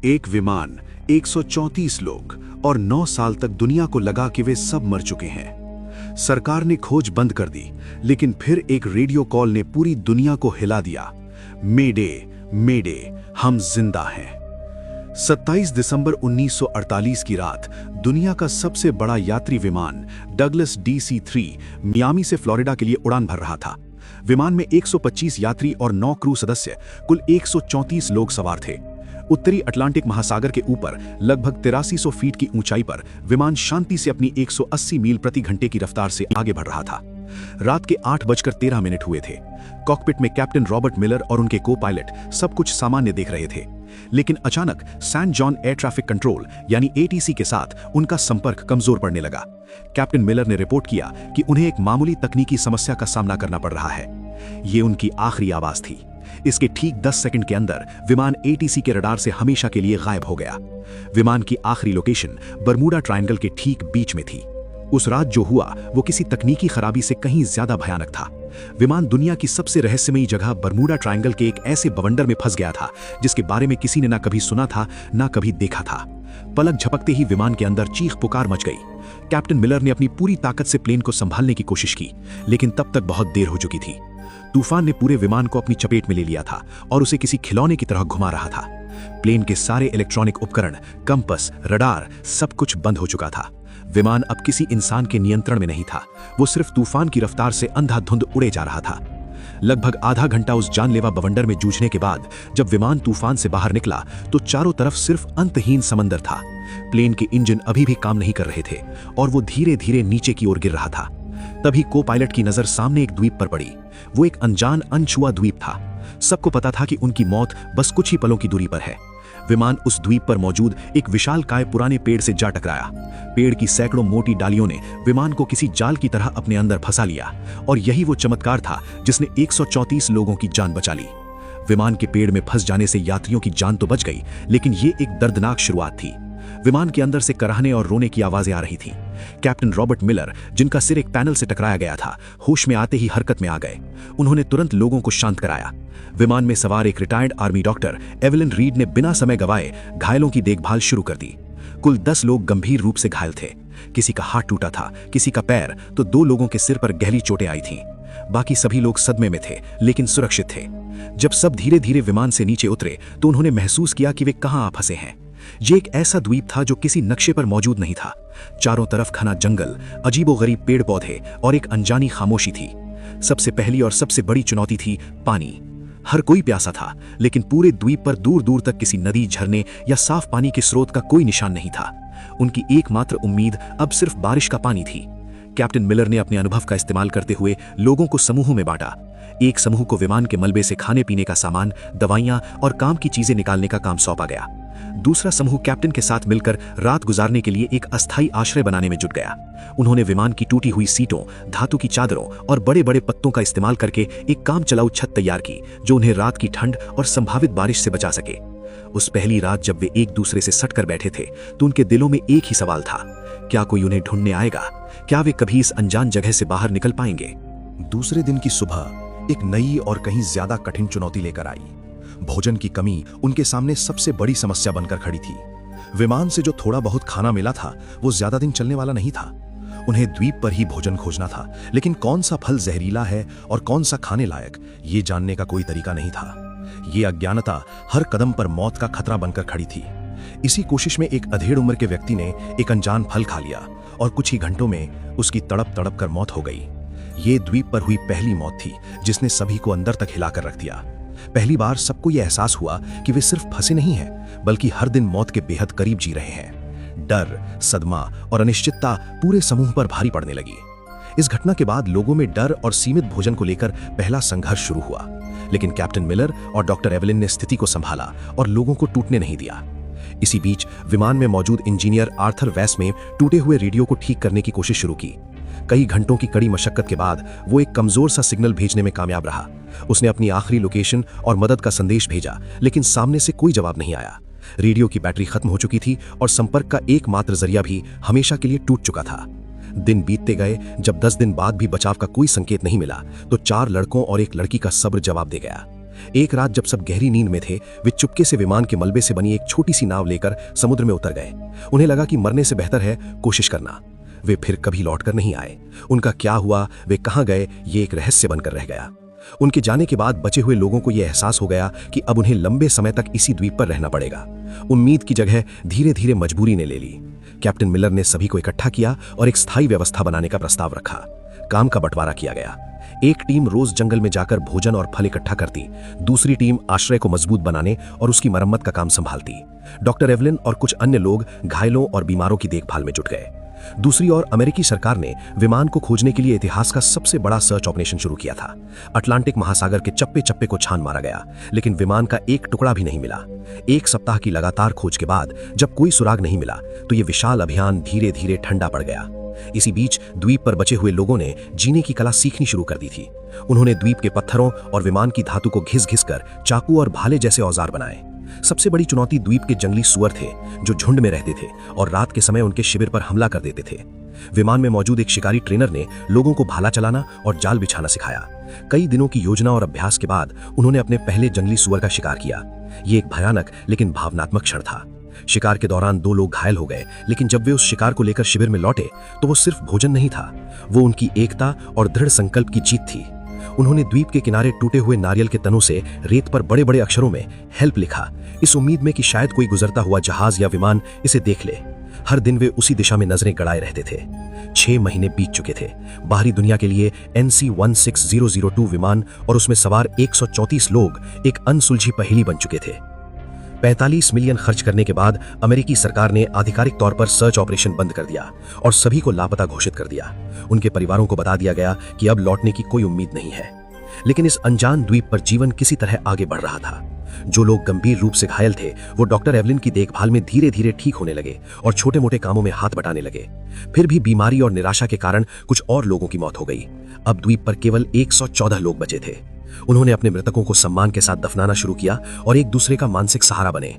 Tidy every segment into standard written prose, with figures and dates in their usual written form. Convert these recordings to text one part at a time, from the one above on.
एक विमान, 134 लोग और 9 साल तक दुनिया को लगा कि वे सब मर चुके हैं। सरकार ने खोज बंद कर दी, लेकिन फिर एक रेडियो कॉल ने पूरी दुनिया को हिला दिया। मेडे, मेडे, हम जिंदा हैं। 27 दिसंबर 1948 की रात दुनिया का सबसे बड़ा यात्री विमान डगलस DC-3 मियामी से फ्लोरिडा के लिए उड़ान भर रहा था। विमान में 125 यात्री और 9 क्रू सदस्य, कुल 134 लोग सवार थे। उत्तरी अटलांटिक महासागर के ऊपर लगभग 8300 फीट की ऊंचाई पर विमान शांति से अपनी 180 मील प्रति घंटे की रफ्तार से आगे बढ़ रहा था। रात के 8:13 हुए थे। कॉकपिट में कैप्टन रॉबर्ट मिलर और उनके को पायलट सब कुछ सामान्य देख रहे थे, लेकिन अचानक San Juan air traffic control यानी ATC के साथ उनका संपर्क कमजोर पड़ने लगा। कैप्टन मिलर ने रिपोर्ट किया कि उन्हें एक मामूली तकनीकी समस्या का सामना करना पड़ रहा है। ये उनकी आखिरी आवाज थी। इसके ठीक 10 सेकंड के अंदर विमान ATC के रडार से हमेशा के लिए गायब हो गया। विमान की आखिरी लोकेशन बरमूडा ट्रायंगल के ठीक बीच में थी। उस रात जो हुआ वो किसी तकनीकी खराबी से कहीं ज्यादा भयानक था। विमान दुनिया की सबसे रहस्यमयी जगह बरमूडा ट्रायंगल के एक ऐसे बवंडर में फंस गया था जिसके बारे में किसी ने ना कभी सुना था ना कभी देखा था। पलक झपकते ही विमान के अंदर चीख पुकार मच गई। कैप्टन मिलर ने अपनी पूरी ताकत से प्लेन को संभालने की कोशिश की, लेकिन तब तक बहुत देर हो चुकी थी। तूफान ने पूरे विमान को अपनी चपेट में ले लिया था और उसे किसी खिलौने की तरह घुमा रहा था। प्लेन के सारे इलेक्ट्रॉनिक उपकरण, कंपस, रडार, सब कुछ बंद हो चुका था। विमान अब किसी इंसान के नियंत्रण में नहीं था। वो सिर्फ तूफान की रफ्तार से अंधाधुंध उड़े जा रहा था। लगभग आधा घंटा उस जानलेवा बवंडर में जूझने के बाद जब विमान तूफान से बाहर निकला तो चारों तरफ सिर्फ अंतहीन समंदर था। प्लेन के इंजन अभी भी काम नहीं कर रहे थे और वो धीरे धीरे नीचे की ओर गिर रहा था। तभी को पायलट की नजर सामने एक द्वीप पर पड़ी। वो एक अनजान, अनछुआ द्वीप था। सबको पता था कि उनकी मौत बस कुछ ही पलों की दूरी पर है। विमान उस द्वीप पर मौजूद एक विशालकाय पुराने पेड़ से जा टकराया। पेड़ की सैकड़ों मोटी डालियों ने विमान को किसी जाल की तरह अपने अंदर फंसा लिया और यही वो चमत्कार था जिसने 134 लोगों की जान बचा ली। विमान के पेड़ में फंस जाने से यात्रियों की जान तो बच गई, लेकिन ये एक दर्दनाक शुरुआत थी। विमान के अंदर से कराहने और रोने की आवाजें आ रही थीं। कैप्टन रॉबर्ट मिलर, जिनका सिर एक पैनल से टकराया गया था, होश में आते ही हरकत में आ गए। उन्होंने तुरंत लोगों को शांत कराया। विमान में सवार एक retired army doctor Evelyn read ने बिना समय गवाए घायलों की देखभाल शुरू कर दी। कुल 10 लोग गंभीर रूप से घायल थे। किसी का हाथ टूटा था, किसी का पैर, तो 2 लोगों के सिर पर गहरी चोटें आई थीं। बाकी सभी लोग सदमे में थे, लेकिन सुरक्षित थे। जब सब धीरे धीरे विमान से नीचे उतरे तो उन्होंने महसूस किया कि वे कहां आ फंसे हैं। ये एक ऐसा द्वीप था जो किसी नक्शे पर मौजूद नहीं था। चारों तरफ घना जंगल, अजीबोगरीब पेड़ पौधे और एक अनजानी खामोशी थी। सबसे पहली और सबसे बड़ी चुनौती थी पानी। हर कोई प्यासा था, लेकिन पूरे द्वीप पर दूर दूर तक किसी नदी, झरने या साफ पानी के स्रोत का कोई निशान नहीं था। उनकी एकमात्र उम्मीद अब सिर्फ बारिश का पानी थी। कैप्टन मिलर ने अपने अनुभव का इस्तेमाल करते हुए लोगों को समूहों में बांटा। एक समूह को विमान के मलबे से खाने पीने का सामान, दवाइयां और काम की चीजें निकालने का काम सौंपा गया। दूसरा समूह कैप्टन के साथ मिलकर रात गुजारने के लिए एक अस्थायी आश्रय बनाने में जुट गया। उन्होंने विमान की टूटी हुई सीटों, धातु की चादरों और बड़े बड़े पत्तों का इस्तेमाल करके एक काम चलाऊ छत तैयार की जो उन्हें रात की ठंड और संभावित बारिश से बचा सके। उस पहली रात जब वे एक दूसरे से सटकर बैठे थे तो उनके दिलों में एक ही सवाल था, क्या कोई उन्हें ढूंढने आएगा? क्या वे कभी इस अनजान जगह से बाहर निकल पाएंगे? दूसरे दिन की सुबह एक नई और कहीं ज्यादा कठिन चुनौती लेकर आई। भोजन की कमी उनके सामने सबसे बड़ी समस्या बनकर खड़ी थी। विमान से जो थोड़ा बहुत खाना मिला था वो ज्यादा दिन चलने वाला नहीं था। उन्हें द्वीप पर ही भोजन खोजना था, लेकिन कौन सा फल जहरीला है और कौन सा खाने लायक, ये जानने का कोई तरीका नहीं था। ये अज्ञानता हर कदम पर मौत का खतरा बनकर खड़ी थी। इसी कोशिश में एक अधेड़ उम्र के व्यक्ति ने एक अनजान फल खा लिया और कुछ ही घंटों में उसकी तड़प तड़प कर मौत हो गई। ये द्वीप पर हुई पहली मौत थी जिसने सभी को अंदर तक हिलाकर रख दिया। पहली बार सबको यह एहसास हुआ कि वे सिर्फ फंसे नहीं हैं, बल्कि हर दिन मौत के बेहद करीब जी रहे हैं। डर, सदमा और अनिश्चितता पूरे समूह पर भारी पड़ने लगी। इस घटना के बाद लोगों में डर और सीमित भोजन को लेकर पहला संघर्ष शुरू हुआ, लेकिन कैप्टन मिलर और डॉक्टर एवलिन ने स्थिति को संभाला और लोगों को टूटने नहीं दिया। इसी बीच विमान में मौजूद इंजीनियर आर्थर वेस में टूटे हुए रेडियो को ठीक करने की कोशिश शुरू की। कई घंटों की कड़ी मशक्कत के बाद वो एक कमजोर सा सिग्नल भेजने में कामयाब रहा। उसने अपनी आखिरी लोकेशन और मदद का संदेश भेजा, लेकिन सामने से कोई जवाब नहीं आया। रेडियो की बैटरी खत्म हो चुकी थी और संपर्क का एकमात्र जरिया भी हमेशा के लिए टूट चुका था। दिन बीतते गए। जब 10 दिन बाद भी बचाव का कोई संकेत नहीं मिला तो 4 लड़कों और एक लड़की का सब्र जवाब दे गया। एक रात जब सब गहरी नींद में थे, वे चुपके से विमान के मलबे से बनी एक छोटी सी नाव लेकर समुद्र में उतर गए। उन्हें लगा कि मरने से बेहतर है कोशिश करना। वे फिर कभी लौटकर नहीं आए। उनका क्या हुआ, वे कहां गए, ये एक रहस्य बनकर रह गया। उनके जाने के बाद बचे हुए लोगों को यह एहसास हो गया कि अब उन्हें लंबे समय तक इसी द्वीप पर रहना पड़ेगा। उम्मीद की जगह धीरे धीरे मजबूरी ने ले ली। कैप्टन मिलर ने सभी को इकट्ठा किया और एक स्थायी व्यवस्था बनाने का प्रस्ताव रखा। काम का बंटवारा किया गया। एक टीम रोज जंगल में जाकर भोजन और फल इकट्ठा करती, दूसरी टीम आश्रय को मजबूत बनाने और उसकी मरम्मत का काम संभालती। डॉक्टर एवलिन और कुछ अन्य लोग घायलों और बीमारों की देखभाल में जुट गए। दूसरी ओर अमेरिकी सरकार ने विमान को खोजने के लिए इतिहास का सबसे बड़ा सर्च ऑपरेशन शुरू किया था। अटलांटिक महासागर के चप्पे चप्पे को छान मारा गया, लेकिन विमान का एक टुकड़ा भी नहीं मिला। एक सप्ताह की लगातार खोज के बाद जब कोई सुराग नहीं मिला तो यह विशाल अभियान धीरे धीरे ठंडा पड़ गया। इसी बीच द्वीप पर बचे हुए लोगों ने जीने की कला सीखनी शुरू कर दी थी। उन्होंने द्वीप के पत्थरों और विमान की धातु को घिस घिस कर चाकू और भाले जैसे औजार बनाए। सबसे बड़ी चुनौती द्वीप के जंगली सुअर थे, जो झुंड में रहते थे और रात के समय उनके शिविर पर हमला कर देते थे। विमान में मौजूद एक शिकारी ट्रेनर ने लोगों को भाला चलाना और जाल बिछाना सिखाया। कई दिनों की योजना और अभ्यास के बाद उन्होंने अपने पहले जंगली सुअर का शिकार किया। ये एक भयानक लेकिन भावनात्मक क्षण था। शिकार के दौरान 2 लोग घायल हो गए, लेकिन जब वे उस शिकार को लेकर शिविर में लौटे तो वो सिर्फ भोजन नहीं था, वो उनकी एकता और दृढ़ संकल्प की जीत थी। उन्होंने द्वीप के किनारे टूटे हुए नारियल के तनों से रेत पर बड़े बड़े अक्षरों में हेल्प लिखा, इस उम्मीद में कि शायद कोई गुजरता हुआ जहाज या विमान इसे देख ले। हर दिन वे उसी दिशा में नजरें गड़ाए रहते थे। 6 महीने बीत चुके थे। बाहरी दुनिया के लिए NC-16002 विमान और उसमें सवार 134 लोग एक अनसुलझी पहेली बन चुके थे। 45 मिलियन खर्च करने के बाद अमेरिकी सरकार ने आधिकारिक तौर पर सर्च ऑपरेशन बंद कर दिया और सभी को लापता घोषित कर दिया। उनके परिवारों को बता दिया गया कि अब लौटने की कोई उम्मीद नहीं है। लेकिन इस अनजान द्वीप पर जीवन किसी तरह आगे बढ़ रहा था। जो लोग गंभीर रूप से घायल थे वो डॉक्टर एवलिन की देखभाल में धीरे धीरे ठीक होने लगे और छोटे मोटे कामों में हाथ बटाने लगे। फिर भी बीमारी और निराशा के कारण कुछ और लोगों की मौत हो गई। अब द्वीप पर केवल 114 लोग बचे थे। उन्होंने अपने मृतकों को सम्मान के साथ दफनाना शुरू किया और एक दूसरे का मानसिक सहारा बने।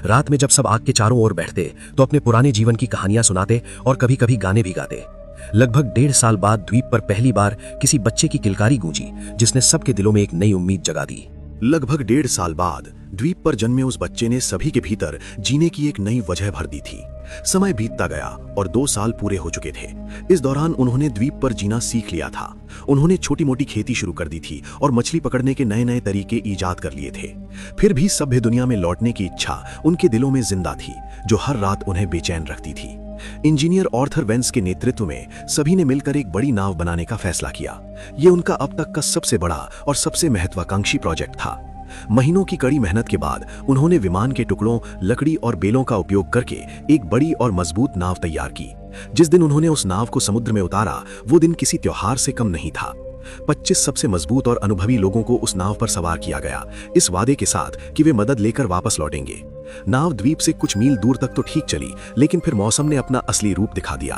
रात में जब सब आग के चारों ओर बैठते तो अपने पुराने जीवन की कहानियां सुनाते और कभी कभी गाने भी गाते। लगभग 1.5 साल बाद द्वीप पर पहली बार किसी बच्चे की किलकारी गूंजी, जिसने सबके दिलों में एक नई उम्मीद जगा दी। लगभग 1.5 साल बाद द्वीप पर जन्मे उस बच्चे ने सभी के भीतर जीने की एक नई वजह भर दी थी। समय बीतता गया और 2 साल पूरे हो चुके थे। इस दौरान उन्होंने द्वीप पर जीना सीख लिया था। उन्होंने छोटी मोटी खेती शुरू कर दी थी और मछली पकड़ने के नए नए तरीके ईजाद कर लिए थे। फिर भी सभ्य दुनिया में लौटने की इच्छा उनके दिलों में जिंदा थी, जो हर रात उन्हें बेचैन रखती थी। इंजीनियर आर्थर वेंस के नेतृत्व में सभी ने मिलकर एक बड़ी नाव बनाने का फैसला किया। ये उनका अब तक का सबसे बड़ा और सबसे महत्वाकांक्षी प्रोजेक्ट था। महीनों की कड़ी मेहनत के बाद उन्होंने विमान के टुकड़ों, लकड़ी और बेलों का उपयोग करके एक बड़ी और मजबूत नाव तैयार की। जिस दिन उन्होंने उस नाव को समुद्र में उतारा वो दिन किसी त्योहार से कम नहीं था। 25 सबसे मजबूत और अनुभवी लोगों को उस नाव पर सवार किया गया, इस वादे के साथ कि वे मदद लेकर वापस लौटेंगे। नाव द्वीप से कुछ मील दूर तक तो ठीक चली, लेकिन फिर मौसम ने अपना असली रूप दिखा दिया।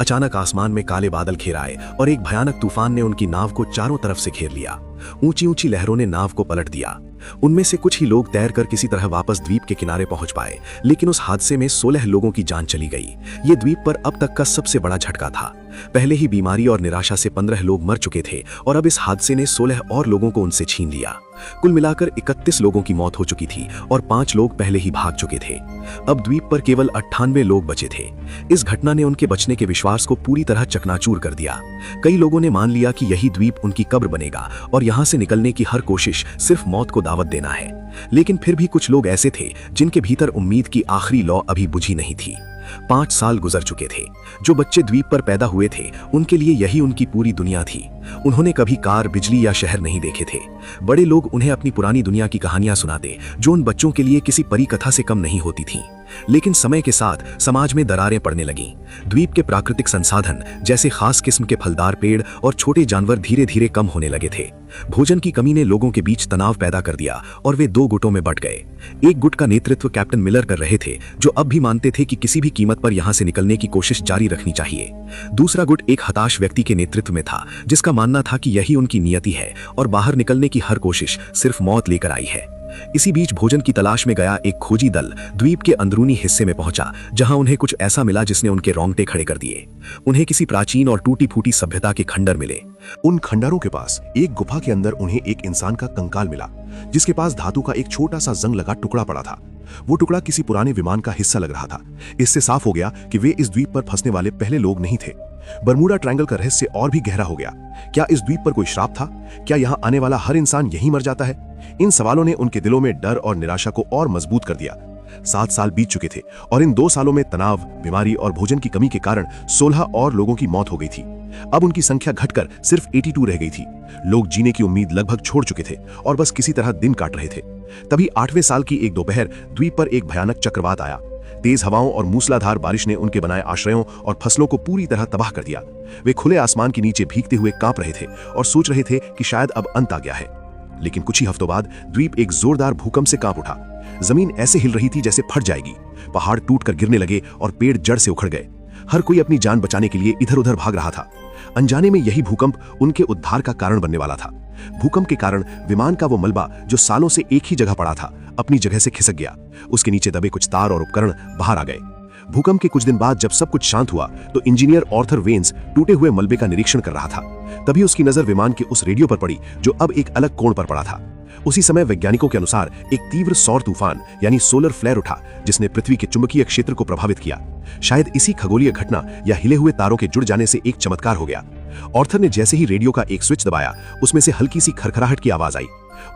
अचानक आसमान में काले बादल घेर आए और एक भयानक तूफान ने उनकी नाव को चारों तरफ से घेर लिया। ऊंची ऊंची लहरों ने नाव को पलट दिया। उनमें से कुछ ही लोग तैरकर किसी तरह वापस द्वीप के किनारे पहुंच पाए, लेकिन उस हादसे में 16 लोगों की जान चली गई। ये द्वीप पर अब तक का सबसे बड़ा झटका था। पहले ही बीमारी और निराशा से 15 लोग मर चुके थे और अब इस हादसे ने 16 और लोगों को उनसे छीन लिया। कुल मिलाकर 31 लोगों की मौत हो चुकी थी और 5 लोग पहले ही भाग चुके थे। अब द्वीप पर केवल 98 लोग बचे थे। इस घटना ने उनके बचने के विश्वास को पूरी तरह चकनाचूर कर दिया। कई लोगों ने मान लिया कि यही द्वीप उनकी कब्र बनेगा और यहाँ से निकलने की हर कोशिश सिर्फ मौत को दावत देना है। लेकिन फिर भी कुछ लोग ऐसे थे जिनके भीतर उम्मीद की आखिरी लौ अभी बुझी नहीं थी। 5 साल गुजर चुके थे। जो बच्चे द्वीप पर पैदा हुए थे उनके लिए यही उनकी पूरी दुनिया थी। उन्होंने कभी कार, बिजली या शहर नहीं देखे थे। बड़े लोग उन्हें अपनी पुरानी दुनिया की कहानियां सुनाते, जो उन बच्चों के लिए किसी परी कथा से कम नहीं होती थीं। लेकिन समय के साथ समाज में दरारें पड़ने लगीं। द्वीप के प्राकृतिक संसाधन जैसे खास किस्म के फलदार पेड़ और छोटे जानवर धीरे धीरे कम होने लगे थे। भोजन की कमी ने लोगों के बीच तनाव पैदा कर दिया और वे 2 गुटों में बंट गए। एक गुट का नेतृत्व कैप्टन मिलर कर रहे थे, जो अब भी मानते थे कि किसी भी कीमत पर यहां से निकलने की कोशिश जारी रखनी चाहिए। दूसरा गुट एक हताश व्यक्ति के नेतृत्व में था, जिसका मानना था कि यही उनकी नियति है और बाहर निकलने की हर कोशिश सिर्फ मौत लेकर आई है। इसी बीच भोजन की तलाश में गया एक खोजी दल द्वीप के अंदरूनी हिस्से में पहुंचा, जहां उन्हें कुछ ऐसा मिला जिसने उनके रोंगटे खड़े कर दिए। उन्हें किसी प्राचीन और टूटी फूटी सभ्यता के खंडर मिले। उन खंडरों के पास एक गुफा के अंदर उन्हें एक इंसान का कंकाल मिला, जिसके पास धातु का एक छोटा सा जंग लगा टुकड़ा पड़ा था। वो टुकड़ा किसी पुराने विमान का हिस्सा लग रहा था। इससे साफ हो गया कि वे इस द्वीप पर फंसने वाले पहले लोग नहीं थे। बरमूडा ट्रायंगल का रहस्य और भी गहरा हो गया। क्या इस द्वीप पर कोई श्राप था? क्या यहाँ आने वाला हर इंसान यहीं मर जाता है? इन सवालों ने उनके दिलों में डर और निराशा को और मजबूत कर दिया। 7 साल बीत चुके थे और इन 2 सालों में तनाव, बीमारी और भोजन की कमी के कारण 16 और लोगों की मौत हो गई थी। अब उनकी संख्या घटकर सिर्फ 82 रह गई थी। लोग जीने की उम्मीद लगभग छोड़ चुके थे और बस किसी तरह दिन काट रहे थे। तभी 8वें साल की एक दोपहर द्वीप पर एक भयानक चक्रवात आया। तेज हवाओं और मूसलाधार बारिश ने उनके बनाए आश्रयों और फसलों को पूरी तरह तबाह कर दिया। वे खुले आसमान के नीचे भीगते हुए कांप रहे थे और सोच रहे थे कि शायद अब अंत आ गया है। लेकिन कुछ ही हफ्तों बाद द्वीप एक जोरदार भूकंप से कांप उठा। जमीन ऐसे हिल रही थी जैसे फट जाएगी। पहाड़ टूटकर गिरने लगे और पेड़ जड़ से उखड़ गए। हर कोई अपनी जान बचाने के लिए इधर उधर भाग रहा था। अनजाने में यही भूकंप उनके उद्धार का कारण बनने वाला था। भूकंप के कारण विमान का वो मलबा जो सालों से एक ही जगह पड़ा था, अपनी जगह से खिसक गया। उसके नीचे दबे कुछ तार और उपकरण बाहर आ गए। भूकंप के कुछ दिन बाद जब सब कुछ शांत हुआ तो इंजीनियर आर्थर वेन्स टूटे हुए मलबे का निरीक्षण कर रहा था। तभी उसकी नजर विमान के उस रेडियो पर पड़ी जो अब एक अलग कोण पर पड़ा था। उसी समय वैज्ञानिकों के अनुसार एक तीव्र सौर तूफान यानी सोलर फ्लेयर उठा, जिसने पृथ्वी के चुंबकीय क्षेत्र को प्रभावित किया। शायद इसी खगोलीय घटना या हिले हुए तारों के जुड़ जाने से एक चमत्कार हो गया। आर्थर ने जैसे ही रेडियो का एक स्विच दबाया, उसमें से हल्की सी खरखराहट की आवाज आई।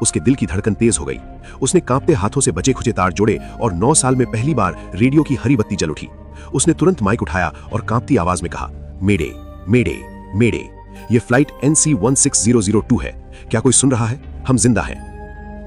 उसके दिल की धड़कन तेज हो गई। उसने कांपते हाथों से बचे खुचे तार जोड़े और 9 साल में पहली बार रेडियो की हरी बत्ती जल उठी। उसने तुरंत माइक उठाया और कांपती आवाज में कहा, मेडे मेडे मेडे, ये फ्लाइट NC-16002 है। क्या कोई सुन रहा है? हम जिंदा हैं।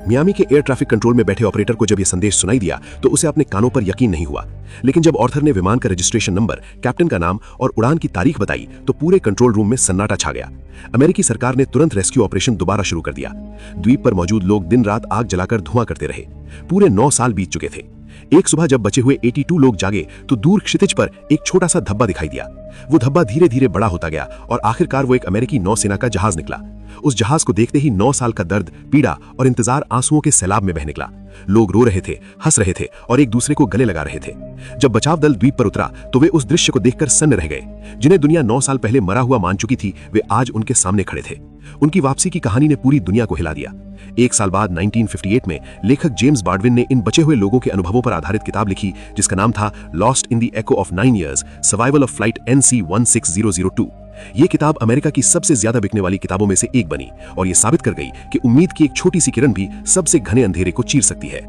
मियामी के एयर ट्रैफिक कंट्रोल में बैठे ऑपरेटर को जब यह संदेश सुनाई दिया तो उसे अपने कानों पर यकीन नहीं हुआ। लेकिन जब आर्थर ने विमान का रजिस्ट्रेशन नंबर, कैप्टन का नाम और उड़ान की तारीख बताई तो पूरे कंट्रोल रूम में सन्नाटा छा गया। अमेरिकी सरकार ने तुरंत रेस्क्यू ऑपरेशन दोबारा शुरू कर दिया। द्वीप पर मौजूद लोग दिन रात आग जलाकर धुआं करते रहे। पूरे 9 साल बीत चुके थे। एक सुबह जब बचे हुए 82 लोग जागे तो दूर क्षितिज पर एक छोटा सा धब्बा दिखाई दिया। वो धब्बा धीरे धीरे बड़ा होता गया और आखिरकार वो एक अमेरिकी नौसेना का जहाज निकला। उस जहाज को देखते ही 9 साल का दर्द, पीड़ा और इंतजार आंसुओं के सैलाब में बह निकला। लोग रो रहे थे, हंस रहे थे और एक दूसरे को गले लगा रहे थे। जब बचाव दल द्वीप पर उतरा तो वे उस दृश्य को देखकर सन्न रह गए। जिन्हें दुनिया 9 साल पहले मरा हुआ मान चुकी थी, वे आज उनके सामने खड़े थे। उनकी वापसी की कहानी ने पूरी दुनिया को हिला दिया। 1 साल बाद 1958 में लेखक जेम्स बार्डविन ने इन बचे हुए लोगों के अनुभवों पर आधारित किताब लिखी, जिसका नाम था lost in the echo of 9 years, survival of flight NC-16002। ये किताब अमेरिका की सबसे ज्यादा बिकने वाली किताबों में से एक बनी और ये साबित कर गई कि उम्मीद की एक छोटी सी किरण भी सबसे घने अंधेरे को चीर सकती है।